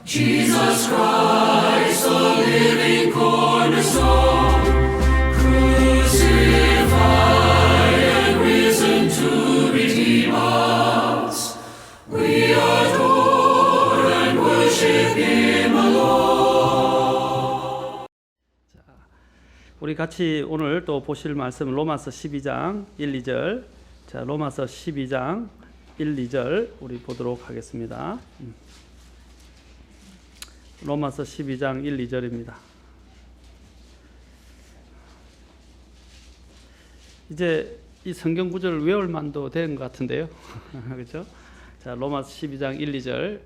Jesus Christ, the living cornerstone, crucified and risen to redeem us. We adore and worship Him alone. 우리 같이 오늘 또 보실 말씀 로마서 12장 1, 2절. 자, 로마서 12장 1, 2절 우리 보도록 하겠습니다. 로마서 12장 1, 2절입니다. 이제 이 성경 구절을 외울 만도 된 것 같은데요. 그렇죠? 자, 로마서 12장 1, 2절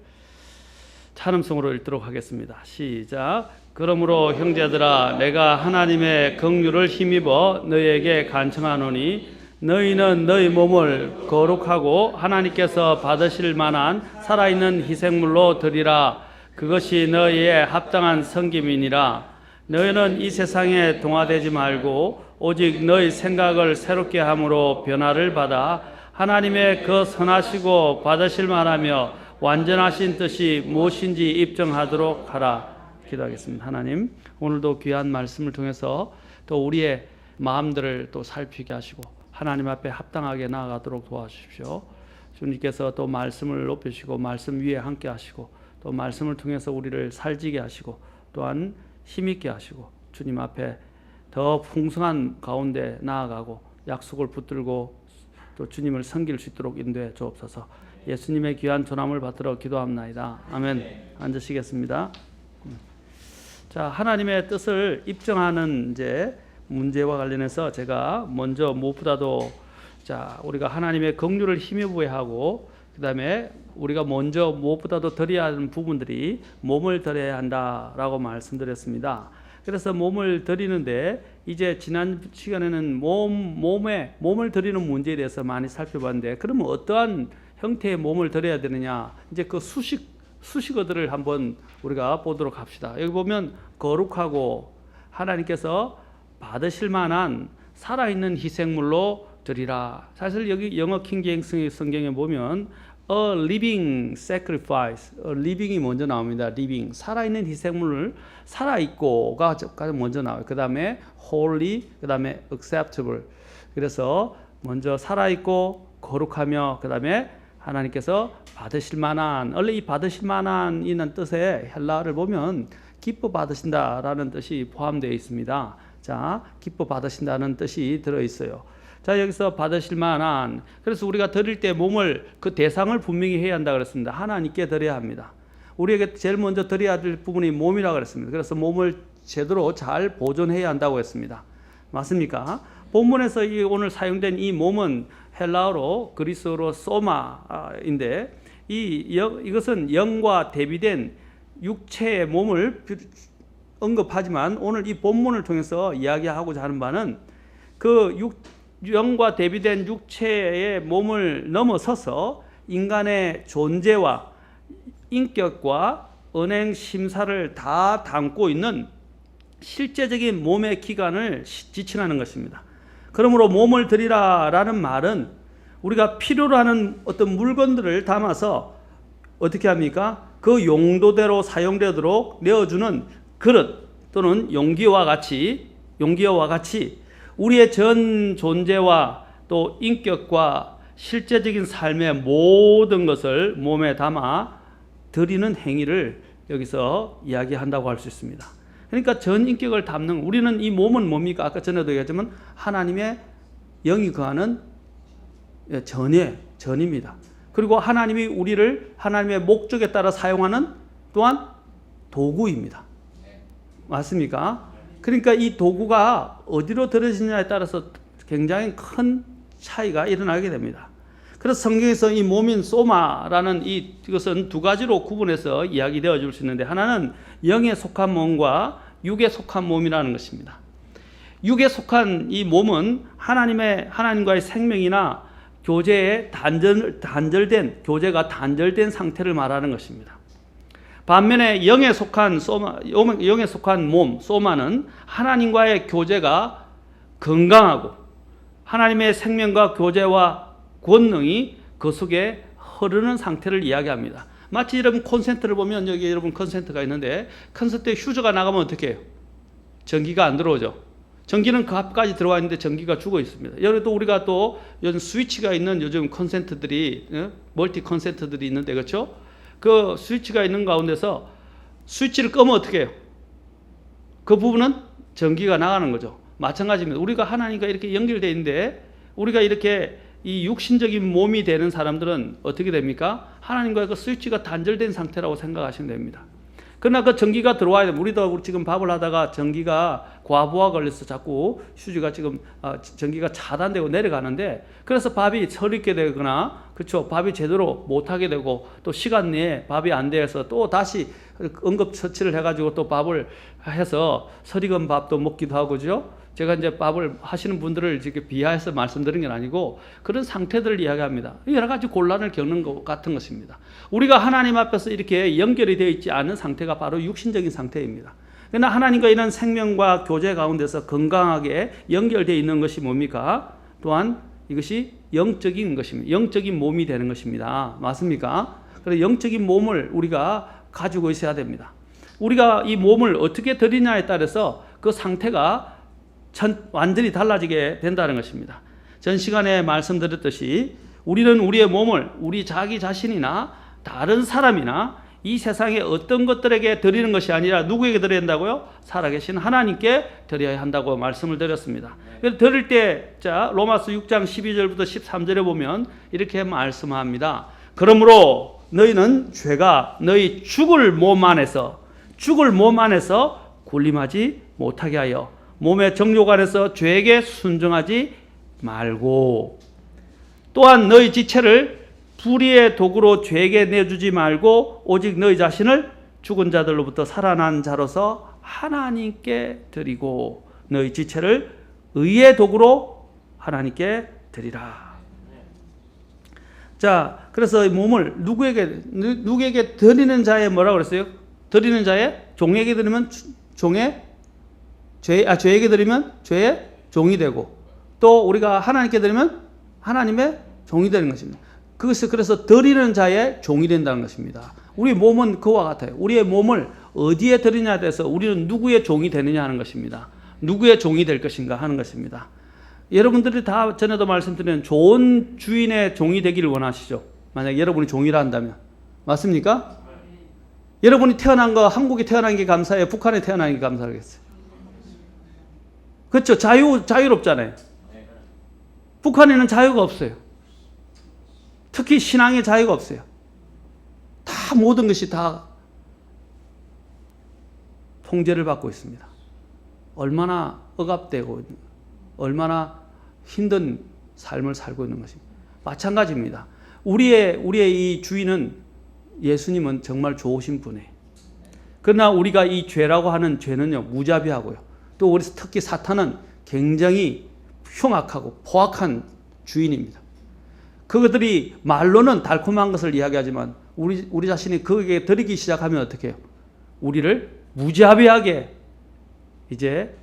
찬음성으로 읽도록 하겠습니다. 시작. 그러므로 형제들아, 내가 하나님의 긍휼을 힘입어 너희에게 간청하노니 너희는 너희 몸을 거룩하고 하나님께서 받으실 만한 살아있는 희생물로 드리라. 그것이 너희의 합당한 섬김이니라. 너희는 이 세상에 동화되지 말고 오직 너희 생각을 새롭게 함으로 변화를 받아 하나님의 그 선하시고 받으실 만하며 완전하신 뜻이 무엇인지 입증하도록 하라. 기도하겠습니다. 하나님, 오늘도 귀한 말씀을 통해서 또 우리의 마음들을 또 살피게 하시고 하나님 앞에 합당하게 나아가도록 도와주십시오. 주님께서 또 말씀을 높이시고 말씀 위에 함께 하시고 또 말씀을 통해서 우리를 살지게 하시고 또한 힘있게 하시고 주님 앞에 더 풍성한 가운데 나아가고 약속을 붙들고 또 주님을 섬길 수 있도록 인도해 주옵소서. 예수님의 귀한 전함을 받들어 기도합나이다. 아멘. 앉으시겠습니다. 자, 하나님의 뜻을 입증하는 이제 문제와 관련해서 제가 먼저 무엇보다도 자, 우리가 하나님의 긍휼을 힘입어야 하고 그다음에 우리가 먼저 무엇보다도 드려야 하는 부분들이 몸을 드려야 한다라고 말씀드렸습니다. 그래서 몸을 드리는데 이제 지난 시간에는 몸을 드리는 문제에 대해서 많이 살펴봤는데 그러면 어떠한 형태의 몸을 드려야 되느냐? 이제 그 수식어들을 한번 우리가 보도록 합시다. 여기 보면 거룩하고 하나님께서 받으실 만한 살아있는 희생물로 드리라. 사실 여기 영어 킹제임스 성경에 보면 a living sacrifice, living이 먼저 나옵니다. living, 살아있는 희생물을 살아있고가 먼저 나와요. 그 다음에 holy, 그 다음에 acceptable. 그래서 먼저 살아있고 거룩하며 그 다음에 하나님께서 받으실 만한, 원래 이 받으실 만한 이라는 뜻의 헬라어를 보면 기뻐 받으신다라는 뜻이 포함되어 있습니다. 자, 기뻐 받으신다는 뜻이 들어있어요. 자, 여기서 받으실 만한, 그래서 우리가 드릴 때 몸을 그 대상을 분명히 해야 한다 그랬습니다. 하나님께 드려야 합니다. 우리에게 제일 먼저 드려야 될 부분이 몸이라고 그랬습니다. 그래서 몸을 제대로 잘 보존해야 한다고 했습니다. 맞습니까? 본문에서 오늘 사용된 이 몸은 헬라어로 그리스어로 소마인데 이것은 영과 대비된 육체의 몸을 언급하지만 오늘 이 본문을 통해서 이야기하고자 하는 바는 그 영과 대비된 육체의 몸을 넘어서서 인간의 존재와 인격과 언행 심사를 다 담고 있는 실제적인 몸의 기관을 지칭하는 것입니다. 그러므로 몸을 드리라라는 말은 우리가 필요로 하는 어떤 물건들을 담아서 어떻게 합니까? 그 용도대로 사용되도록 내어주는 그릇 또는 용기와 같이 우리의 전 존재와 또 인격과 실제적인 삶의 모든 것을 몸에 담아 드리는 행위를 여기서 이야기한다고 할 수 있습니다. 그러니까 전 인격을 담는, 우리는 이 몸은 뭡니까? 아까 전에도 얘기했지만 하나님의 영이 거하는 전입니다. 그리고 하나님이 우리를 하나님의 목적에 따라 사용하는 또한 도구입니다. 맞습니까? 그러니까 이 도구가 어디로 들어지냐에 따라서 굉장히 큰 차이가 일어나게 됩니다. 그래서 성경에서 이 몸인 소마라는 이것은 두 가지로 구분해서 이야기되어 줄 수 있는데 하나는 영에 속한 몸과 육에 속한 몸이라는 것입니다. 육에 속한 이 몸은 하나님과의 생명이나 교제가 단절된 상태를 말하는 것입니다. 반면에 영에 속한 몸, 소마는 하나님과의 교제가 건강하고 하나님의 생명과 교제와 권능이 그 속에 흐르는 상태를 이야기합니다. 마치 여러분 콘센트를 보면 여기 여러분 콘센트가 있는데 콘센트에 휴저가 나가면 어떻게 해요? 전기가 안 들어오죠. 전기는 그 앞까지 들어와 있는데 전기가 죽어 있습니다. 여기 또 우리가 또 요즘 스위치가 있는 요즘 콘센트들이 멀티 콘센트들이 있는데 그렇죠? 그 스위치가 있는 가운데서 스위치를 끄면 어떻게 해요? 그 부분은 전기가 나가는 거죠. 마찬가지입니다. 우리가 하나님과 이렇게 연결되어 있는데 우리가 이렇게 이 육신적인 몸이 되는 사람들은 어떻게 됩니까? 하나님과의 그 스위치가 단절된 상태라고 생각하시면 됩니다. 그러나 그 전기가 들어와야 됩니다. 우리도 지금 밥을 하다가 전기가 과부하 걸려서 자꾸 휴지가 지금 전기가 차단되고 내려가는데 그래서 밥이 서리게 되거나 그렇죠. 밥이 제대로 못하게 되고 또 시간 내에 밥이 안 돼서 또 다시 응급처치를 해가지고 또 밥을 해서 서리건 밥도 먹기도 하고 그죠. 제가 이제 밥을 하시는 분들을 이렇게 비하해서 말씀드린 건 아니고 그런 상태들을 이야기합니다. 여러 가지 곤란을 겪는 것 같은 것입니다. 우리가 하나님 앞에서 이렇게 연결이 되어 있지 않은 상태가 바로 육신적인 상태입니다. 그러나 하나님과 이런 생명과 교제 가운데서 건강하게 연결되어 있는 것이 뭡니까? 또한 이것이 영적인 것입니다. 영적인 몸이 되는 것입니다. 맞습니까? 그래서 영적인 몸을 우리가 가지고 있어야 됩니다. 우리가 이 몸을 어떻게 드리냐에 따라서 그 상태가 완전히 달라지게 된다는 것입니다. 전 시간에 말씀드렸듯이 우리는 우리의 몸을 우리 자기 자신이나 다른 사람이나 이 세상의 어떤 것들에게 드리는 것이 아니라 누구에게 드려야 한다고요? 살아계신 하나님께 드려야 한다고 말씀을 드렸습니다. 그래서 드릴 때 자 로마서 6장 12절부터 13절에 보면 이렇게 말씀합니다. 그러므로 너희는 죄가 너희 죽을 몸 안에서 군림하지 못하게 하여 몸의 정욕 안에서 죄에게 순종하지 말고 또한 너희 지체를 불의의 도구로 죄에게 내주지 말고 오직 너희 자신을 죽은 자들로부터 살아난 자로서 하나님께 드리고 너희 지체를 의의 도구로 하나님께 드리라. 자, 그래서 몸을 누구에게 드리는 자의 뭐라고 그랬어요? 드리는 자의 종에게 드리면 죄에게 드리면 죄의 종이 되고 또 우리가 하나님께 드리면 하나님의 종이 되는 것입니다. 그것이 그래서 드리는 자의 종이 된다는 것입니다. 우리 몸은 그와 같아요. 우리의 몸을 어디에 드리냐에 대해서 우리는 누구의 종이 되느냐 하는 것입니다. 누구의 종이 될 것인가 하는 것입니다. 여러분들이 다 전에도 말씀드린 좋은 주인의 종이 되기를 원하시죠? 만약 여러분이 종이라 한다면 맞습니까? 여러분이 태어난 거 한국에 태어난 게 감사해요? 북한에 태어난 게 감사하겠어요? 그렇죠. 자유롭잖아요. 북한에는 자유가 없어요. 특히 신앙의 자유가 없어요. 다 모든 것이 다 통제를 받고 있습니다. 얼마나 억압되고 얼마나 힘든 삶을 살고 있는 것입니다. 마찬가지입니다. 우리의 이 주인은 예수님은 정말 좋으신 분이에요. 그러나 우리가 이 죄라고 하는 죄는요 무자비하고요. 또 우리 특히 사탄은 굉장히 흉악하고 포악한 주인입니다. 그것들이 말로는 달콤한 것을 이야기하지만 우리 자신이 그에게 드리기 시작하면 어떻게 해요? 우리를 무자비하게 이제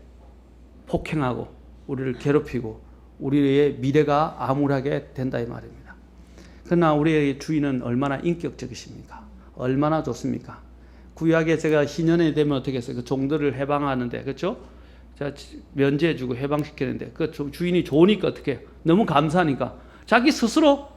폭행하고 우리를 괴롭히고 우리의 미래가 암울하게 된다 이 말입니다. 그러나 우리의 주인은 얼마나 인격적이십니까? 얼마나 좋습니까? 구약에 제가 희년이 되면 어떻게 했어요? 그 종들을 해방하는데 그렇죠? 제가 면제해주고 해방시키는데 그 주인이 좋으니까 어떻게 해요? 너무 감사하니까 자기 스스로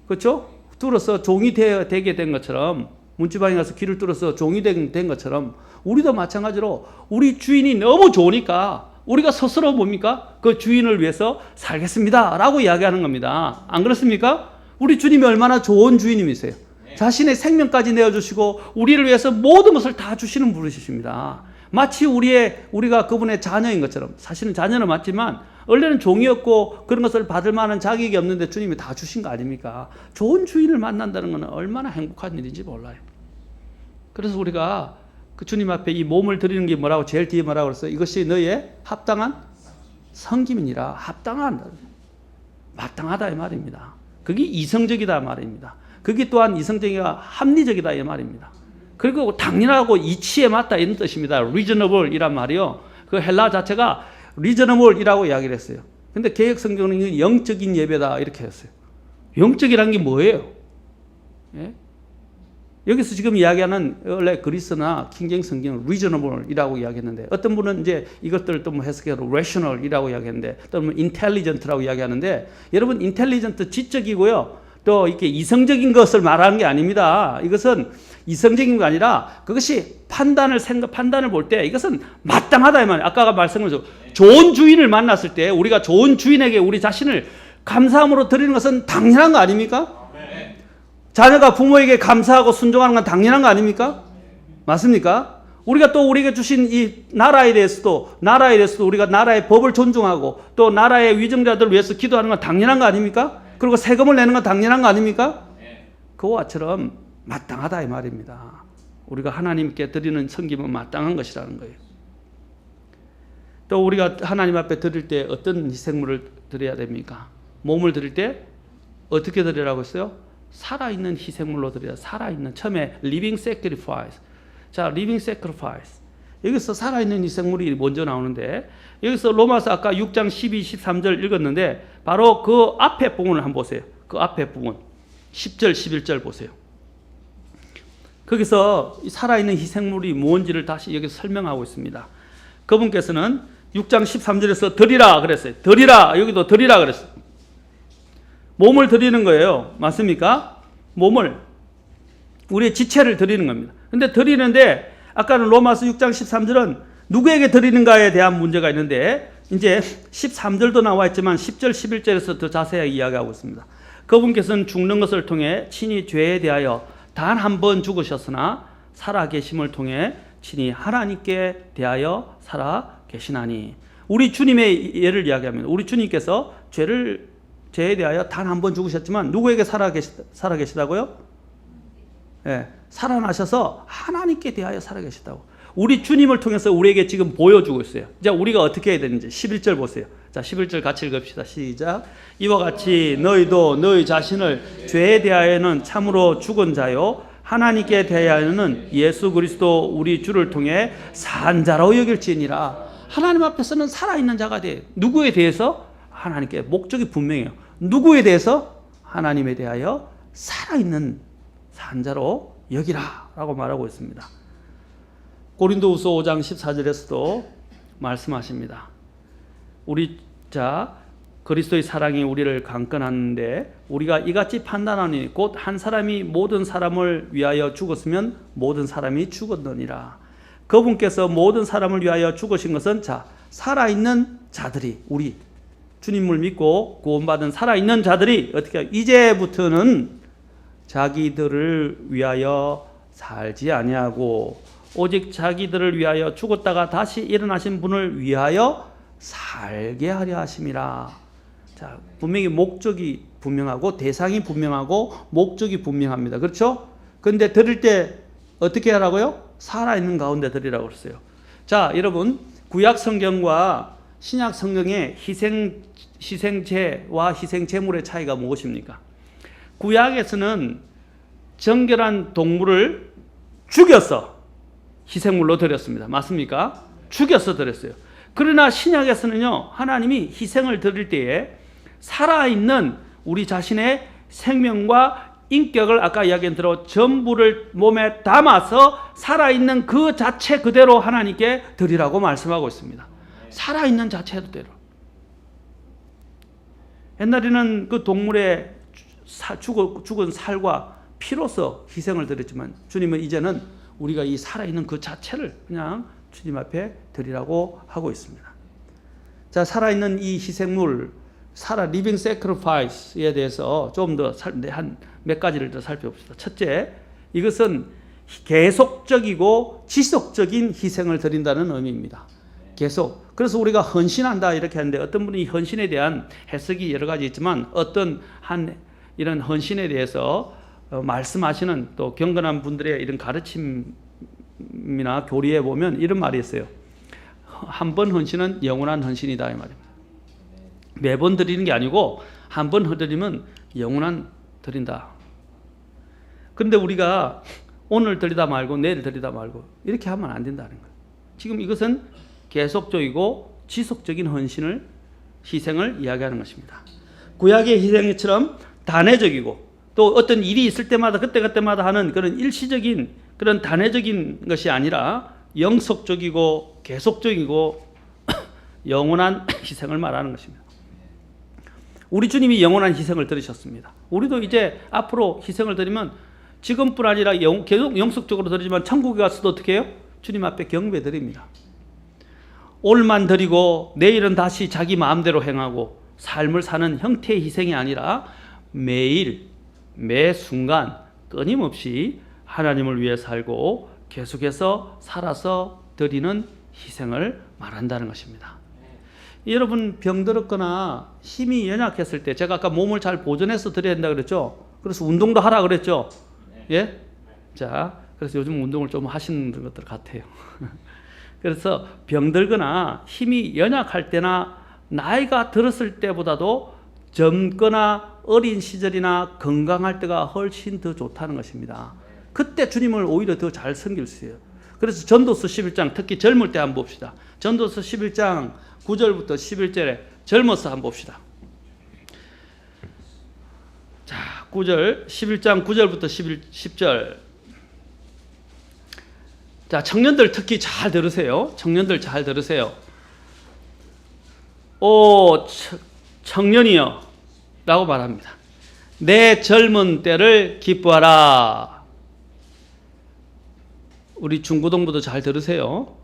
그렇죠? 뚫어서 종이 되게 된 것처럼 문지방에 가서 길을 뚫어서 종이 된 것처럼 우리도 마찬가지로 우리 주인이 너무 좋으니까 우리가 스스로 뭡니까? 그 주인을 위해서 살겠습니다 라고 이야기하는 겁니다. 안 그렇습니까? 우리 주님이 얼마나 좋은 주인님이세요. 자신의 생명까지 내어주시고 우리를 위해서 모든 것을 다 주시는 분이십니다. 마치 우리가 그분의 자녀인 것처럼 사실은 자녀는 맞지만 원래는 종이었고 그런 것을 받을 만한 자격이 없는데 주님이 다 주신 거 아닙니까? 좋은 주인을 만난다는 것은 얼마나 행복한 일인지 몰라요. 그래서 우리가 그 주님 앞에 이 몸을 드리는 게 뭐라고 제일 뒤에 뭐라고 그랬어요? 이것이 너의 합당한 섬김이니라. 마땅하다 이 말입니다. 그게 이성적이다 말입니다. 그게 또한 이성적이가 합리적이다 이 말입니다. 그리고 당연하고 이치에 맞다 이런 뜻입니다. reasonable 이란 말이요. 그 헬라 자체가 reasonable이라고 이야기를 했어요. 근데 개역 성경은 영적인 예배다 이렇게 했어요. 영적이라는 게 뭐예요? 예? 여기서 지금 이야기하는 원래 그리스나 킹제임 성경은 reasonable이라고 이야기했는데 어떤 분은 이제 이것들을 또 뭐 해석해서 rational이라고 이야기했는데 또 뭐 intelligent라고 이야기하는데 여러분 intelligent 지적이고요. 또 이렇게 이성적인 것을 말하는 게 아닙니다. 이것은 이성적인 게 아니라 그것이 판단을 볼 때 이것은 마땅하다 이 말이에요. 아까 말씀드린 좋은 주인을 만났을 때 우리가 좋은 주인에게 우리 자신을 감사함으로 드리는 것은 당연한 거 아닙니까? 자녀가 부모에게 감사하고 순종하는 건 당연한 거 아닙니까? 맞습니까? 우리가 또 우리에게 주신 이 나라에 대해서도 우리가 나라의 법을 존중하고 또 나라의 위정자들을 위해서 기도하는 건 당연한 거 아닙니까? 그리고 세금을 내는 건 당연한 거 아닙니까? 그와처럼 마땅하다 이 말입니다. 우리가 하나님께 드리는 섬김은 마땅한 것이라는 거예요. 또 우리가 하나님 앞에 드릴 때 어떤 희생물을 드려야 됩니까? 몸을 드릴 때 어떻게 드리라고 했어요? 살아있는 희생물로 드려야 살아있는 처음에 living sacrifice. 자, living sacrifice. 여기서 살아있는 희생물이 먼저 나오는데 여기서 로마서 아까 6장 12, 13절 읽었는데 바로 그 앞에 부분을 한번 보세요. 그 앞에 부분 10절, 11절 보세요. 거기서 살아있는 희생물이 뭔지를 다시 여기서 설명하고 있습니다. 그분께서는 6장 13절에서 드리라 그랬어요. 드리라, 여기도 드리라 그랬어요. 몸을 드리는 거예요. 맞습니까? 몸을, 우리의 지체를 드리는 겁니다. 근데 드리는데 아까는 로마서 6장 13절은 누구에게 드리는가에 대한 문제가 있는데 이제 13절도 나와 있지만 10절, 11절에서 더 자세하게 이야기하고 있습니다. 그분께서는 죽는 것을 통해 친히 죄에 대하여 단 한 번 죽으셨으나 살아계심을 통해 친히 하나님께 대하여 살아계시나니. 우리 주님의 예를 이야기합니다. 우리 주님께서 죄에 대하여 단 한 번 죽으셨지만 누구에게 살아계시다고요? 네, 살아나셔서 하나님께 대하여 살아계시다고. 우리 주님을 통해서 우리에게 지금 보여주고 있어요. 이제 우리가 어떻게 해야 되는지 11절 보세요. 자, 11절 같이 읽읍시다. 시작. 이와 같이 너희도 너희 자신을 죄에 대하여는 참으로 죽은 자요 하나님께 대하여는 예수 그리스도 우리 주를 통해 산 자로 여길지니라. 하나님 앞에서는 살아있는 자가 돼. 누구에 대해서? 하나님께. 목적이 분명해요. 누구에 대해서? 하나님에 대하여 살아있는 산 자로 여기라 라고 말하고 있습니다. 고린도후서 5장 14절에서도 말씀하십니다. 그리스도의 사랑이 우리를 강건하는데 우리가 이같이 판단하니 곧 한 사람이 모든 사람을 위하여 죽었으면 모든 사람이 죽었느니라. 그분께서 모든 사람을 위하여 죽으신 것은 살아있는 자들이, 우리 주님을 믿고 구원받은 살아있는 자들이 어떻게 이제부터는 자기들을 위하여 살지 아니하고 오직 자기들을 위하여 죽었다가 다시 일어나신 분을 위하여 살게 하려 하심이라. 자, 분명히 목적이 분명하고 대상이 분명하고 목적이 분명합니다. 그렇죠? 그런데 드릴 때 어떻게 하라고요? 살아있는 가운데 드리라고 그랬어요. 자, 여러분, 구약 성경과 신약 성경의 희생제와 희생제물의 차이가 무엇입니까? 구약에서는 정결한 동물을 죽여서 희생물로 드렸습니다. 맞습니까? 죽여서 드렸어요. 그러나 신약에서는요, 하나님이 희생을 드릴 때에 살아있는 우리 자신의 생명과 인격을 아까 이야기한 대로 전부를 몸에 담아서 살아있는 그 자체 그대로 하나님께 드리라고 말씀하고 있습니다. 살아있는 자체 그대로. 옛날에는 그 동물의 죽은 살과 피로서 희생을 드렸지만 주님은 이제는 우리가 이 살아있는 그 자체를 그냥 주님 앞에 드리라고 하고 있습니다. 자, 살아있는 이 희생물, living sacrifice에 대해서 좀 더 한 몇 가지를 더 살펴봅시다. 첫째, 이것은 계속적이고 지속적인 희생을 드린다는 의미입니다. 계속. 그래서 우리가 헌신한다 이렇게 하는데 어떤 분이 헌신에 대한 해석이 여러 가지 있지만 어떤 이런 헌신에 대해서 말씀하시는 또 경건한 분들의 이런 가르침이나 교리에 보면 이런 말이 있어요. 한 번 헌신은 영원한 헌신이다 이 말입니다. 매번 드리는 게 아니고 한 번 드리면 영원한 드린다. 그런데 우리가 오늘 드리다 말고 내일 드리다 말고 이렇게 하면 안 된다는 거예요. 지금 이것은 계속적이고 지속적인 희생을 이야기하는 것입니다. 구약의 희생처럼 단회적이고 또 어떤 일이 있을 때마다 그때그때마다 하는 그런 일시적인 그런 단회적인 것이 아니라 영속적이고 계속적이고 영원한 희생을 말하는 것입니다. 우리 주님이 영원한 희생을 들으셨습니다. 우리도 이제 앞으로 희생을 드리면 지금뿐 아니라 계속 영속적으로 드리지만 천국에 가서도 어떻게 해요? 주님 앞에 경배 드립니다. 오늘만 드리고 내일은 다시 자기 마음대로 행하고 삶을 사는 형태의 희생이 아니라 매일 매 순간 끊임없이 하나님을 위해 살고 계속해서 살아서 드리는 희생을 말한다는 것입니다. 여러분 병들었거나 힘이 연약했을 때 제가 아까 몸을 잘 보존해서 드려야 된다 그랬죠. 그래서 운동도 하라 그랬죠. 예? 자, 그래서 요즘 운동을 좀 하시는 것들 같아요. 그래서 병들거나 힘이 연약할 때나 나이가 들었을 때보다도 젊거나 어린 시절이나 건강할 때가 훨씬 더 좋다는 것입니다. 그때 주님을 오히려 더 잘 섬길 수 있어요. 그래서 전도서 11장 특히 젊을 때 한번 봅시다. 전도서 11장 9절부터 11절에 젊어서 한번 봅시다. 자, 9절 11장 9절부터 10절. 자, 청년들 특히 잘 들으세요. 청년들 잘 들으세요. 오 청년이여 라고 말합니다. 내 젊은 때를 기뻐하라. 우리 중고등부도 잘 들으세요.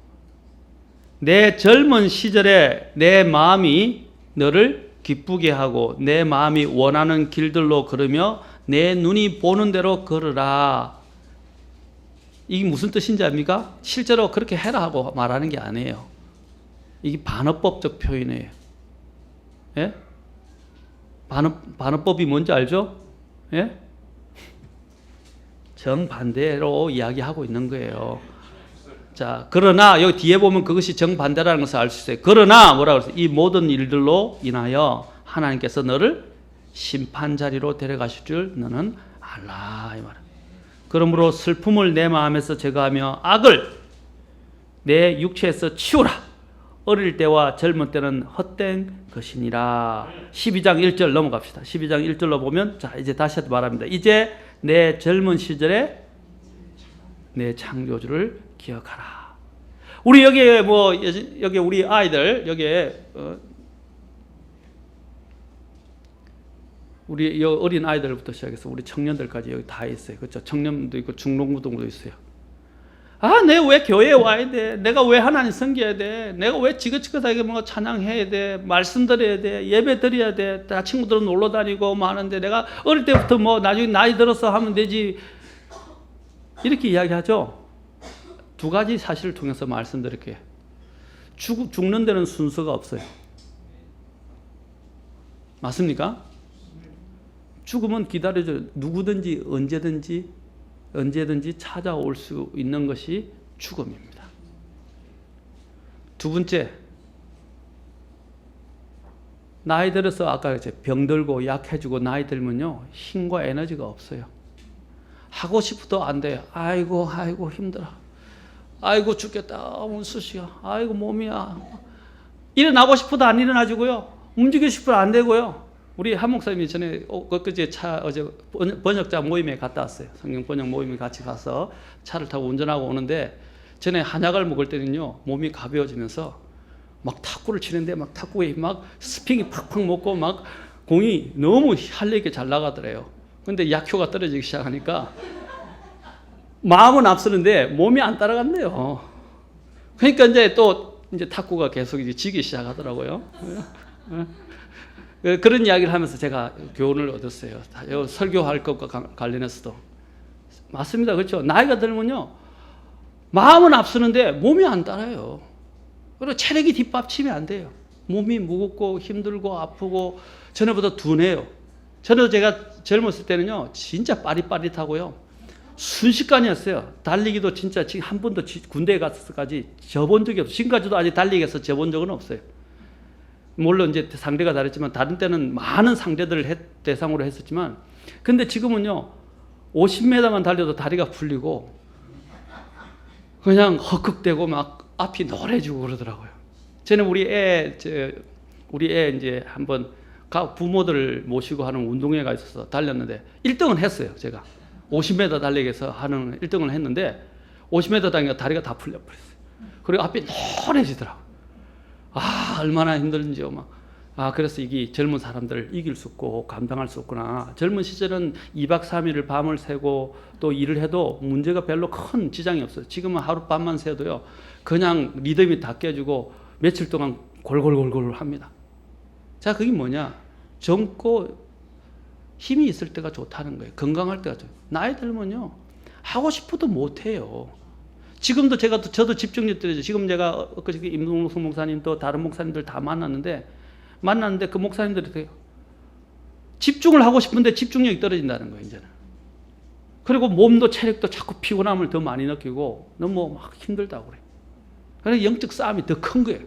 내 젊은 시절에 내 마음이 너를 기쁘게 하고 내 마음이 원하는 길들로 걸으며 내 눈이 보는 대로 걸으라. 이게 무슨 뜻인지 압니까? 실제로 그렇게 해라 하고 말하는 게 아니에요. 이게 반어법적 표현이에요. 예? 반어법이 뭔지 알죠? 예? 정반대로 이야기하고 있는 거예요. 자, 그러나 여기 뒤에 보면 그것이 정반대라는 것을 알 수 있어요. 그러나 뭐라고 그랬어요? 이 모든 일들로 인하여 하나님께서 너를 심판 자리로 데려가실 줄 너는 알라 이 말이에요. 그러므로 슬픔을 내 마음에서 제거하며 악을 내 육체에서 치우라. 어릴 때와 젊은 때는 헛된 것이니라. 12장 1절 넘어갑시다. 12장 1절로 보면 자 이제 다시 말합니다. 이제 내 젊은 시절에 내 창조주를 기억하라. 우리 여기에 여기 우리 아이들 여기에 우리 어린 아이들부터 시작해서 우리 청년들까지 여기 다 있어요. 그렇죠? 청년도 있고 중농부동도 있어요. 아, 내가 왜 교회에 와야 돼? 내가 왜 하나님 섬겨야 돼? 내가 왜 지긋지긋하게 뭔가 찬양해야 돼? 말씀 드려야 돼? 예배 드려야 돼? 다 친구들은 놀러 다니고 뭐 하는데 내가 어릴 때부터 뭐 나중에 나이 들어서 하면 되지. 이렇게 이야기하죠. 두 가지 사실을 통해서 말씀드릴게요. 죽는 데는 순서가 없어요. 맞습니까? 죽음은 기다려줘. 누구든지 언제든지 찾아올 수 있는 것이 죽음입니다. 두 번째, 나이 들어서 아까 병들고 약해지고 나이 들면요 힘과 에너지가 없어요. 하고 싶어도 안 돼요. 아이고 힘들어. 아이고 죽겠다. 운수시야. 아이고 몸이야. 일어나고 싶어도 안 일어나지고요. 움직이고 싶어도 안 되고요. 우리 한 목사님이 전에 어제 번역자 모임에 갔다 왔어요. 성경 번역 모임에 같이 가서 차를 타고 운전하고 오는데 전에 한약을 먹을 때는요 몸이 가벼워지면서 막 탁구를 치는데 막 탁구에 막 스핑이 팍팍 먹고 막 공이 너무 활력있게 잘 나가더래요. 근데 약효가 떨어지기 시작하니까 마음은 앞서는데 몸이 안 따라간대요. 그러니까 이제 탁구가 계속 이제 지기 시작하더라고요. 그런 이야기를 하면서 제가 교훈을 얻었어요. 설교할 것과 관련해서도. 맞습니다. 그렇죠? 나이가 들면요. 마음은 앞서는데 몸이 안 따라요. 그리고 체력이 뒷받침이 안 돼요. 몸이 무겁고 힘들고 아프고 전에보다 둔해요. 전에도 제가 젊었을 때는요. 진짜 빠릿빠릿하고요. 순식간이었어요. 달리기도 진짜 지금 한 번도 군대에 갔을까지 져본 적이 없어요. 지금까지도 아직 달리기에서 져본 적은 없어요. 물론 이제 상대가 다르지만 다른 때는 많은 상대들을 대상으로 했었지만 근데 지금은요 50m만 달려도 다리가 풀리고 그냥 헉헉대고 막 앞이 노래지고 그러더라고요. 저는 우리 애 이제 한번 부모들 모시고 하는 운동회가 있어서 달렸는데 1등은 했어요. 제가 50m 달리기에서 하는 1등을 했는데 50m 달리니까 다리가 다 풀려버렸어요. 그리고 앞이 노래지더라고요. 얼마나 힘든지요. 그래서 이게 젊은 사람들 이길 수 없고 감당할 수 없구나. 젊은 시절은 2박 3일을 밤을 새고 또 일을 해도 문제가 별로 큰 지장이 없어요. 지금은 하룻밤만 새도요. 그냥 리듬이 다 깨지고 며칠 동안 골골골골 합니다. 자, 그게 뭐냐? 젊고 힘이 있을 때가 좋다는 거예요. 건강할 때가 좋아요. 나이 들면요. 하고 싶어도 못해요. 지금도 저도 집중력 떨어져요. 지금 제가 엊그저께 임동석 목사님 또 다른 목사님들 다 만났는데 그 목사님들이 돼요. 집중을 하고 싶은데 집중력이 떨어진다는 거예요, 이제는. 그리고 몸도 체력도 자꾸 피곤함을 더 많이 느끼고 너무 막 힘들다고 그래요. 그래서 영적 싸움이 더 큰 거예요.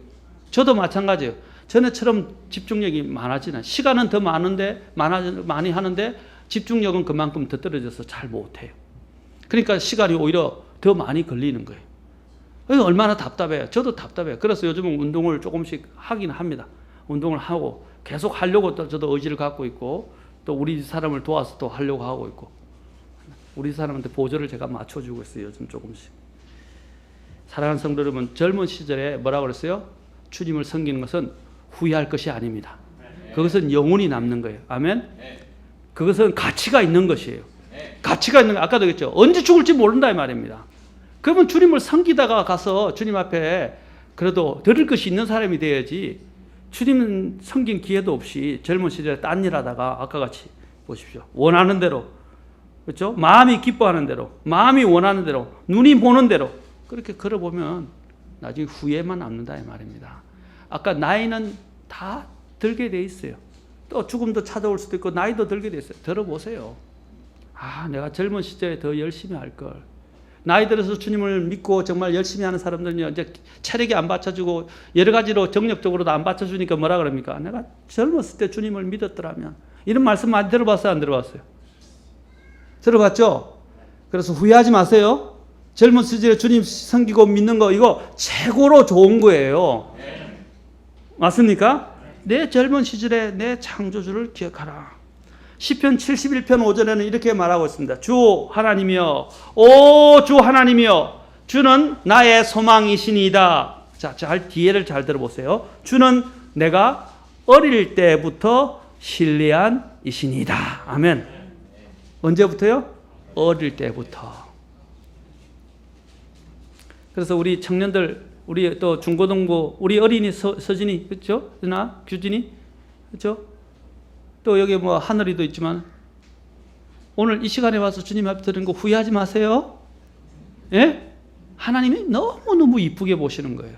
저도 마찬가지예요. 전에처럼 집중력이 많아지는, 시간은 더 많은데, 많이 하는데 집중력은 그만큼 더 떨어져서 잘 못해요. 그러니까 시간이 오히려 더 많이 걸리는 거예요. 얼마나 답답해요. 저도 답답해요. 그래서 요즘은 운동을 조금씩 하긴 합니다. 운동을 하고 계속 하려고 또 저도 의지를 갖고 있고 또 우리 사람을 도와서 또 하려고 하고 있고 우리 사람한테 보조를 제가 맞춰주고 있어요. 요즘 조금씩. 사랑하는 성도 여러분, 젊은 시절에 뭐라고 그랬어요? 주님을 섬기는 것은 후회할 것이 아닙니다. 그것은 영원히 남는 거예요. 아멘? 그것은 가치가 있는 것이에요. 가치가 있는 거 아까도 그랬죠. 언제 죽을지 모른다 이 말입니다. 그러면 주님을 섬기다가 가서 주님 앞에 그래도 들을 것이 있는 사람이 돼야지. 주님은 섬긴 기회도 없이 젊은 시절에 딴 일 하다가 아까 같이 보십시오. 원하는 대로, 그렇죠? 마음이 기뻐하는 대로, 마음이 원하는 대로, 눈이 보는 대로 그렇게 걸어보면 나중에 후회만 남는다 이 말입니다. 아까 나이는 다 들게 돼 있어요. 또 죽음도 찾아올 수도 있고 나이도 들게 돼 있어요. 들어보세요. 내가 젊은 시절에 더 열심히 할 걸. 나이 들어서 주님을 믿고 정말 열심히 하는 사람들은요, 이제 체력이 안 받쳐주고 여러 가지로 정력적으로도 안 받쳐주니까 뭐라 그럽니까? 내가 젊었을 때 주님을 믿었더라면. 이런 말씀 많이 들어봤어요? 안 들어봤어요? 들어봤죠? 그래서 후회하지 마세요. 젊은 시절에 주님 섬기고 믿는 거 이거 최고로 좋은 거예요. 맞습니까? 내 젊은 시절에 내 창조주를 기억하라. 시편 71편 5절에는 이렇게 말하고 있습니다. 주 하나님이여, 오 주 하나님이여, 주는 나의 소망이시니이다. 자, 뒤에를 잘 들어보세요. 주는 내가 어릴 때부터 신뢰한 이시니이다. 아멘. 언제부터요? 어릴 때부터. 그래서 우리 청년들, 우리 또 중고등부, 우리 어린이 서진이, 그렇죠? 나 규진이, 그렇죠? 또 여기 하늘이도 있지만 오늘 이 시간에 와서 주님 앞에 드리는 거 후회하지 마세요. 예? 하나님이 너무너무 이쁘게 보시는 거예요.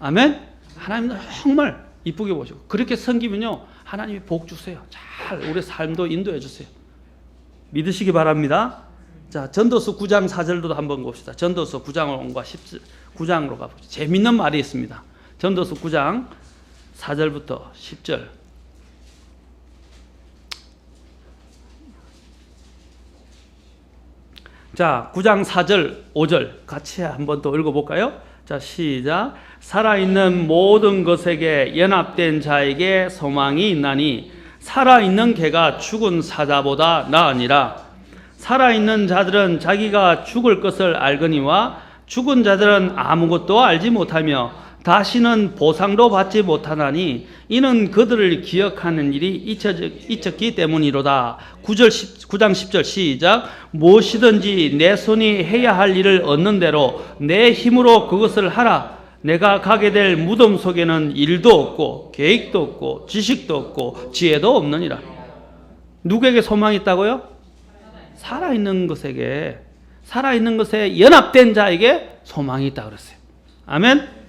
아멘? 하나님 정말 이쁘게 보시고 그렇게 섬기면요 하나님이 복 주세요. 잘 우리 삶도 인도해 주세요. 믿으시기 바랍니다. 자, 전도서 9장 4절도 한번 봅시다. 전도서 9장과 9장으로 가보시죠. 재밌는 말이 있습니다. 전도서 9장 4절부터 10절. 자, 9장 4절, 5절 같이 한번 더 읽어볼까요? 자, 시작. 살아있는 모든 것에게 연합된 자에게 소망이 있나니 살아있는 개가 죽은 사자보다 나으니라. 살아있는 자들은 자기가 죽을 것을 알거니와 죽은 자들은 아무것도 알지 못하며 다시는 보상도 받지 못하나니 이는 그들을 기억하는 일이 잊혔기 때문이로다. 9장 10절 시작. 무엇이든지 내 손이 해야 할 일을 얻는 대로 내 힘으로 그것을 하라. 내가 가게 될 무덤 속에는 일도 없고 계획도 없고 지식도 없고 지혜도 없느니라. 누구에게 소망이 있다고요? 살아있는 것에 연합된 자에게 소망이 있다고 그랬어요. 아멘.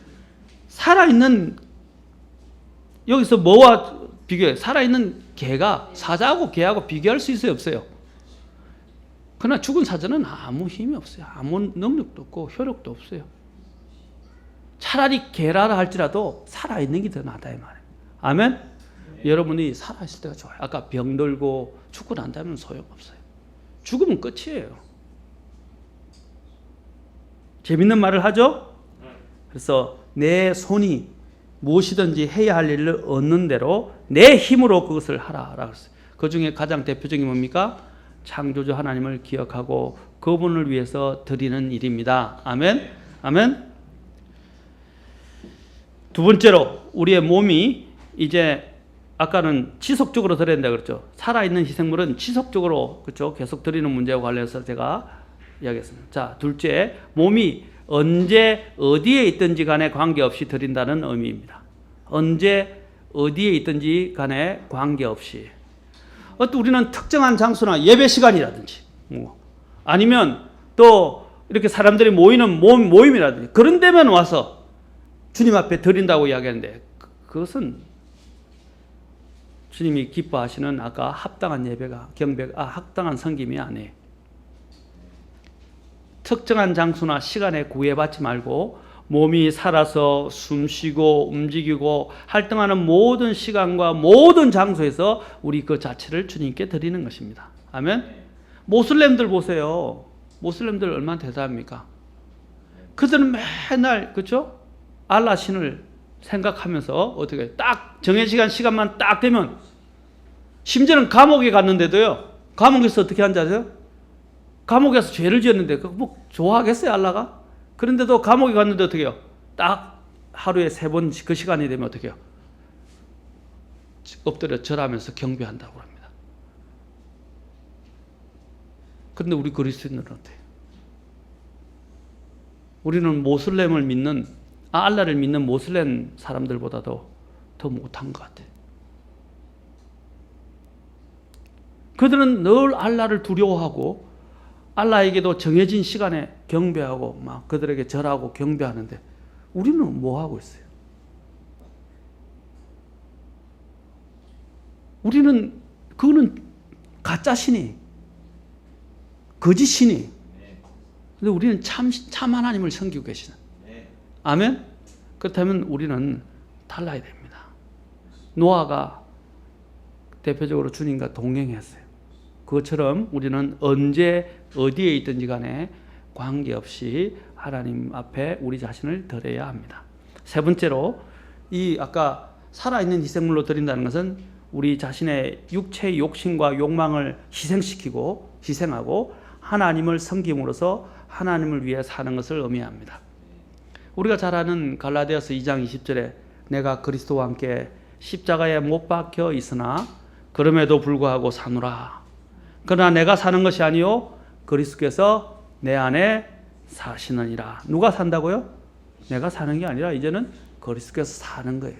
살아있는, 여기서 뭐와 비교해요? 살아있는 개가 사자하고 개하고 비교할 수 있어요, 없어요? 그러나 죽은 사자는 아무 힘이 없어요. 아무 능력도 없고 효력도 없어요. 차라리 개라라 할지라도 살아있는 게 더 낫다 이 말이에요. 아멘? 여러분이 살아있을 때가 좋아요. 아까 병들고 죽고 난다면 소용없어요. 죽으면 끝이에요. 재밌는 말을 하죠? 그래서 내 손이 무엇이든지 해야 할 일을 얻는 대로 내 힘으로 그것을 하라라고 했어요. 그 중에 가장 대표적인 뭡니까? 창조주 하나님을 기억하고 그분을 위해서 드리는 일입니다. 아멘. 아멘. 두 번째로 우리의 몸이 이제 아까는 지속적으로 드려야 된다 그랬죠. 살아있는 희생물은 지속적으로 그렇죠. 계속 드리는 문제와 관련해서 제가 이야기했습니다. 자, 둘째, 몸이 언제 어디에 있든지 간에 관계없이 드린다는 의미입니다. 언제 어디에 있든지 간에 관계없이. 또 우리는 특정한 장소나 예배 시간이라든지 아니면 또 이렇게 사람들이 모이는 모임이라든지 그런 데만 와서 주님 앞에 드린다고 이야기하는데 그것은 주님이 기뻐하시는 아까 합당한 예배가 합당한 섬김이 아니에요. 특정한 장소나 시간에 구애받지 말고 몸이 살아서 숨쉬고 움직이고 활동하는 모든 시간과 모든 장소에서 우리 그 자체를 주님께 드리는 것입니다. 아멘. 모슬렘들 보세요. 모슬렘들 얼마나 대단합니까? 그들은 맨날 그렇죠? 알라 신을 생각하면서 어떻게 딱 정해진 시간만 딱 되면 심지어는 감옥에 갔는데도요. 감옥에서 어떻게 한지 아세요? 감옥에서 죄를 지었는데 뭐 좋아하겠어요 알라가? 그런데도 감옥에 갔는데 어떻게 해요? 딱 하루에 3번 그 시간이 되면 어떻게 해요? 엎드려 절하면서 경배한다고 합니다. 그런데 우리 그리스도인들은 어때요? 우리는 모슬렘을 믿는 알라를 믿는 모슬렘 사람들보다도 더 못한 것 같아요. 그들은 늘 알라를 두려워하고 알라에게도 정해진 시간에 경배하고 막 그들에게 절하고 경배하는데 우리는 뭐 하고 있어요? 우리는 그거는 가짜 신이 거짓 신이 근데 우리는 참 하나님을 섬기고 계시는 아멘? 그렇다면 우리는 달라야 됩니다. 노아가 대표적으로 주님과 동행했어요. 그것처럼 우리는 언제 어디에 있든지 간에 관계없이 하나님 앞에 우리 자신을 드려야 합니다. 세 번째로 이 아까 살아있는 희생물로 드린다는 것은 우리 자신의 육체의 욕심과 욕망을 희생하고 하나님을 섬김으로써 하나님을 위해 사는 것을 의미합니다. 우리가 잘 아는 갈라디아서 2장 20절에 내가 그리스도와 함께 십자가에 못 박혀 있으나 그럼에도 불구하고 사노라. 그러나 내가 사는 것이 아니요 그리스도께서 내 안에 사시느니라. 누가 산다고요? 내가 사는 게 아니라 이제는 그리스도께서 사는 거예요.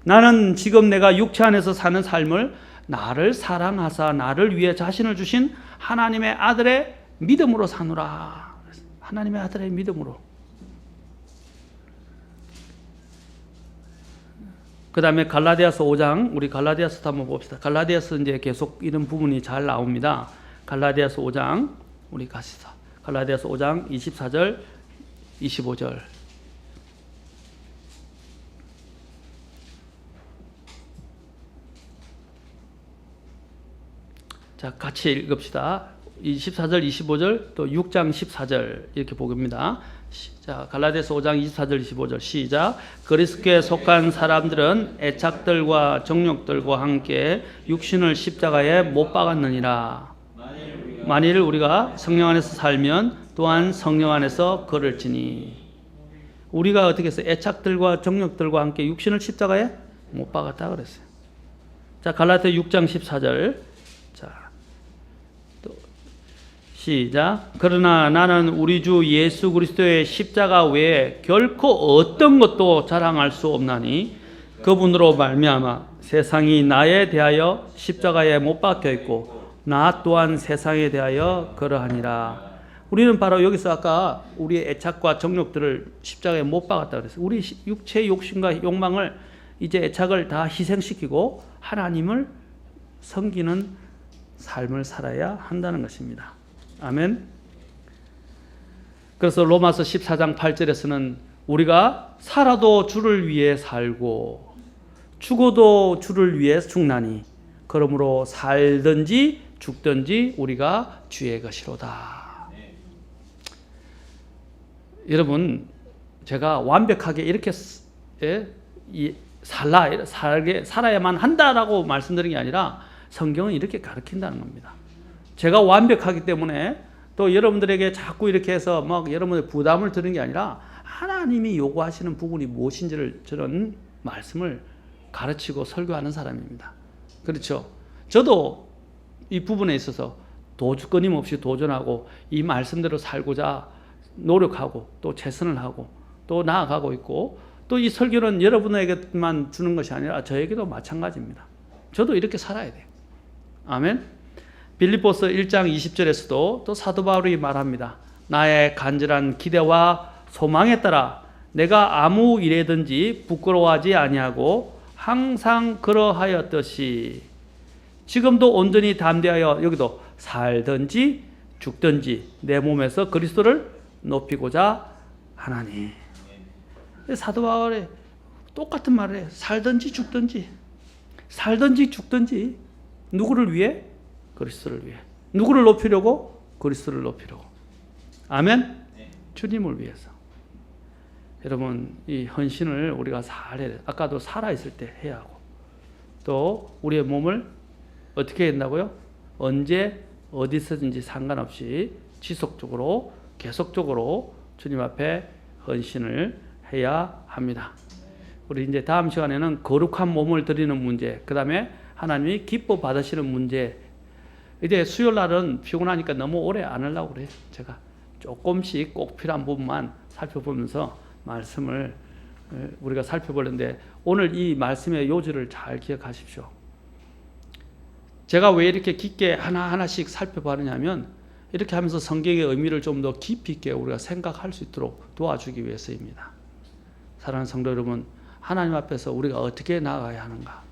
나는 지금 내가 육체 안에서 사는 삶을 나를 사랑하사 나를 위해 자신을 주신 하나님의 아들의 믿음으로 사노라. 하나님의 아들의 믿음으로. 그 다음에 갈라디아서 5장, 우리 갈라디아서도 한번 봅시다. 갈라디아서 이제 계속 이런 부분이 잘 나옵니다. 갈라디아서 5장, 우리 가시다. 갈라디아서 5장 24절, 25절. 자, 같이 읽읍시다. 24절, 25절, 또 6장 14절 이렇게 보깁니다. 자, 갈라디아서 5장 24절 25절 시작. 그리스도에 속한 사람들은 애착들과 정욕들과 함께 육신을 십자가에 못 박았느니라. 만일 우리가 성령 안에서 살면 또한 성령 안에서 걸을지니. 우리가 어떻게 해서 애착들과 정욕들과 함께 육신을 십자가에 못 박았다 그랬어요. 자, 갈라디아 6장 14절. 자, 시작. 그러나 나는 우리 주 예수 그리스도의 십자가 외에 결코 어떤 것도 자랑할 수 없나니 그분으로 말미암아 세상이 나에 대하여 십자가에 못 박혀 있고 나 또한 세상에 대하여 그러하니라. 우리는 바로 여기서 아까 우리의 애착과 정욕들을 십자가에 못 박았다 그랬어요. 우리 육체의 욕심과 욕망을 이제 애착을 다 희생시키고 하나님을 섬기는 삶을 살아야 한다는 것입니다. 아멘. 그래서 로마서 14장 8절에서는 우리가 살아도 주를 위해 살고 죽어도 주를 위해 죽나니 그러므로 살든지 죽든지 우리가 주의 것이로다. 여러분, 제가 완벽하게 이렇게 살아야만 한다라고 말씀드린 게 아니라 성경은 이렇게 가르친다는 겁니다. 제가 완벽하기 때문에 또 여러분들에게 자꾸 이렇게 해서 막 여러분의 부담을 드리는 게 아니라 하나님이 요구하시는 부분이 무엇인지를 저는 말씀을 가르치고 설교하는 사람입니다. 그렇죠? 저도 이 부분에 있어서 끊임없이 도전하고 이 말씀대로 살고자 노력하고 또 최선을 하고 또 나아가고 있고, 또 이 설교는 여러분에게만 주는 것이 아니라 저에게도 마찬가지입니다. 저도 이렇게 살아야 돼요. 아멘. 빌립보서 1장 20절에서도 또 사도 바울이 말합니다. 나의 간절한 기대와 소망에 따라 내가 아무 일에든지 부끄러워하지 아니하고 항상 그러하였듯이 지금도 온전히 담대하여, 여기도 살든지 죽든지 내 몸에서 그리스도를 높이고자 하나니. 사도 바울의 똑같은 말을 해요. 살든지 죽든지 누구를 위해? 그리스도를 위해. 누구를 높이려고? 그리스도를 높이려고. 아멘. 주님을 위해서. 여러분, 이 헌신을 우리가 잘 해야 돼요. 아까도 살아있을 때 해야 하고, 또 우리의 몸을 어떻게 해야 된다고요? 언제 어디서든지 상관없이 지속적으로 계속적으로 주님 앞에 헌신을 해야 합니다. 우리 이제 다음 시간에는 거룩한 몸을 드리는 문제, 그 다음에 하나님이 기뻐 받으시는 문제. 이제 수요일 날은 피곤하니까 너무 오래 안 하려고 그래요. 제가 조금씩 꼭 필요한 부분만 살펴보면서 말씀을 우리가 살펴보는데, 오늘 이 말씀의 요지를 잘 기억하십시오. 제가 왜 이렇게 깊게 하나하나씩 살펴보느냐면, 이렇게 하면서 성경의 의미를 좀 더 깊이 있게 우리가 생각할 수 있도록 도와주기 위해서입니다. 사랑하는 성도 여러분, 하나님 앞에서 우리가 어떻게 나아가야 하는가,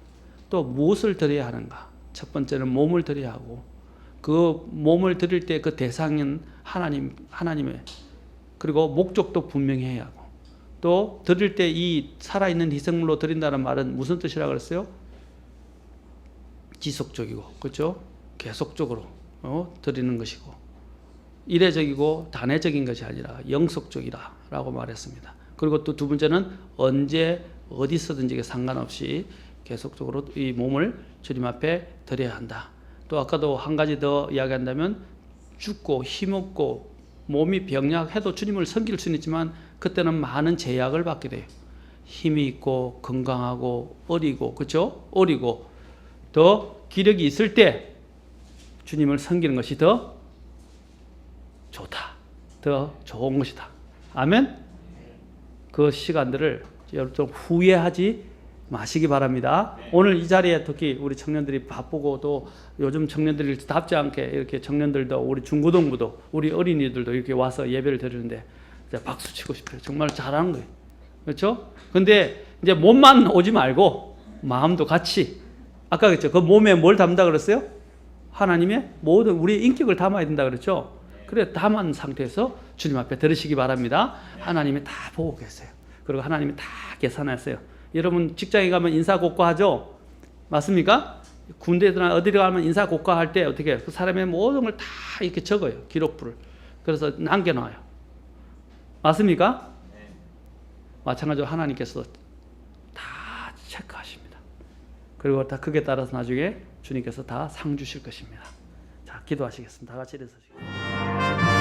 또 무엇을 드려야 하는가. 첫 번째는 몸을 드려야 하고, 그 몸을 드릴 때 그 대상은 하나님의, 그리고 목적도 분명히 해야 하고, 또 드릴 때 이 살아있는 희생물로 드린다는 말은 무슨 뜻이라고 그랬어요? 지속적이고, 그렇죠? 계속적으로 드리는 것이고, 이례적이고 단회적인 것이 아니라 영속적이라고 말했습니다. 그리고 또 두 번째는 언제 어디서든지 상관없이 계속적으로 이 몸을 주님 앞에 드려야 한다. 또 아까도 한 가지 더 이야기한다면, 죽고 힘없고 몸이 병약해도 주님을 섬길 수는 있지만 그때는 많은 제약을 받게 돼요. 힘이 있고 건강하고 어리고, 그렇죠? 어리고 더 기력이 있을 때 주님을 섬기는 것이 더 좋다, 더 좋은 것이다. 아멘. 그 시간들을 여러분 후회하지 마시기 바랍니다. 오늘 이 자리에 특히 우리 청년들이 바쁘고, 또 요즘 청년들이 답지 않게 이렇게 청년들도, 우리 중고등부도, 우리 어린이들도 이렇게 와서 예배를 드리는데 박수 치고 싶어요. 정말 잘하는 거예요. 그렇죠? 근데 이제 몸만 오지 말고 마음도 같이, 아까 그랬죠? 그 몸에 뭘 담다 그랬어요? 하나님의 모든 우리의 인격을 담아야 된다 그랬죠? 그래, 담은 상태에서 주님 앞에 들으시기 바랍니다. 하나님이 다 보고 계세요. 그리고 하나님이 다 계산하세요. 여러분 직장에 가면 인사고과하죠? 맞습니까? 군대나 어디를 가면 인사고과할 때 어떻게 해요? 그 사람의 모든 걸 다 이렇게 적어요. 기록부를. 그래서 남겨놔요. 맞습니까? 마찬가지로 하나님께서 다 체크하십니다. 그리고 다 그게 따라서 나중에 주님께서 다 상 주실 것입니다. 자, 기도하시겠습니다. 다 같이 일어서시겠습니다.